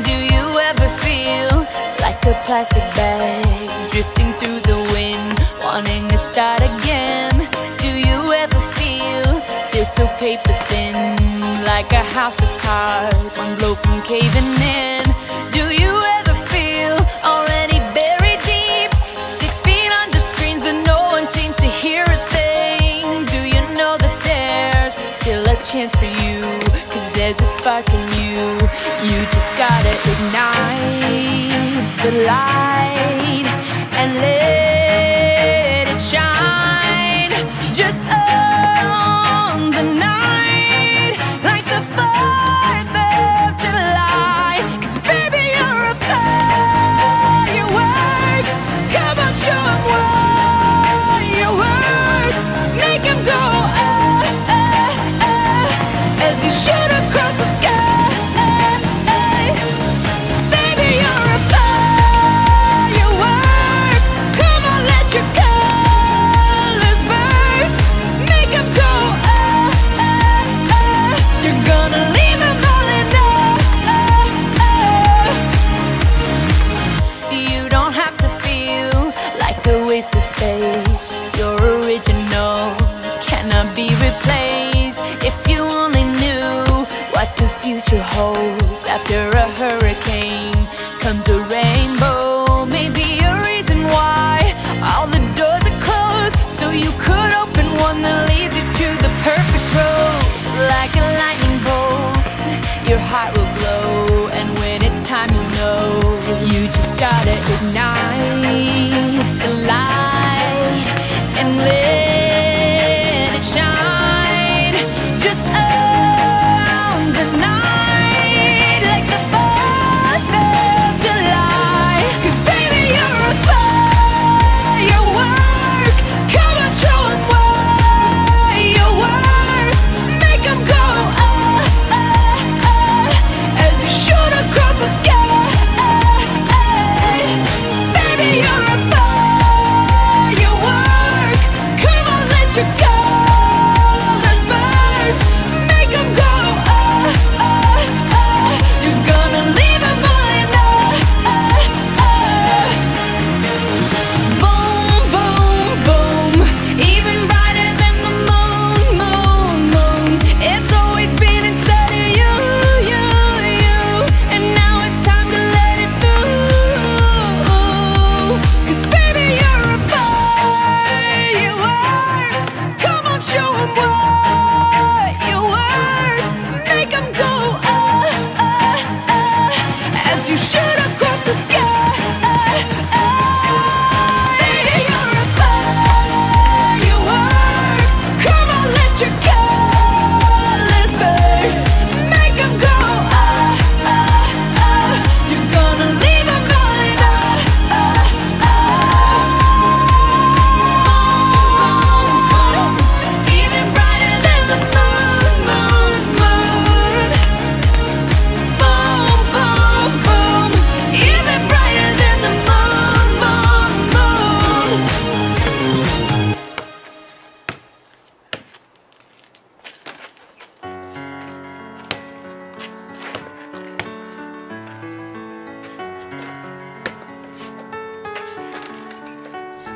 Do you ever feel like a plastic bag drifting through the wind, wanting to start again? Do you ever feel so paper thin, like a house of cards, one blow from caving in? Do you ever feel already buried deep, 6 feet under screens but no one seems to hear a thing? Do you know that there's still a chance for you, 'cause there's a spark in you? You just gotta ignite the light and let it shine. Just own the night like the 4th of July. 'Cause baby, you're a firework. Come on, show 'em what you're worth. Make 'em go as you shoot across the sky. Space, your original cannot be replaced. If you only knew what the future holds, after a hurricane comes a rainbow. Maybe a reason why all the doors are closed, so you could open one that leads you to the perfect road. Like a lightning bolt, your heart will glow, and when it's time, you'll know. You just gotta ignite the light and let it shine. Just own the night like the 4th of July. 'Cause baby, you're a firework. Come on, show 'em what you're worth. Make 'em go as you shoot across the sky. Baby, you're a your colors burst, make 'em go you're gonna leave 'em all in boom, boom, boom, even brighter than the moon, moon, moon. It's always been inside of you, you, you, and now it's time to let it through. 'Cause baby, you're a firework. Show 'em what you're worth. Make 'em go as you shoot across the sky. Baby, you're a firework. Come on, let your colors burst. Make 'em go you're gonna leave 'em all in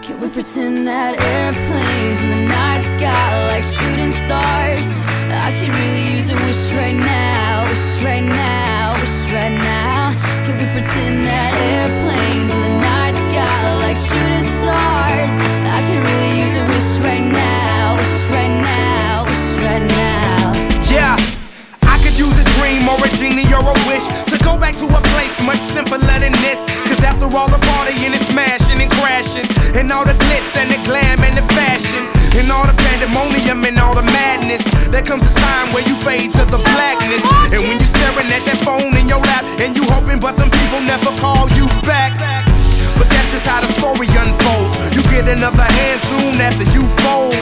Can we pretend that airplanes in the night sky like shooting stars? I could really use a wish right now, wish right now, wish right now. Can we pretend that airplanes in the night sky like shooting stars? I could really use a wish right now, wish right now, wish right now. Yeah, I could use a dream or a genie or a wish to go back to a place much simpler than this. 'Cause after all the partying and smashing and crashing, and all the glitz and the glam and the fashion, and all the pandemonium and all the madness, there comes a time where you fade to the blackness. And when you staring at that phone in your lap, and you hoping but them people never call you back. But that's just how the story unfolds. You get another hand soon after you fold.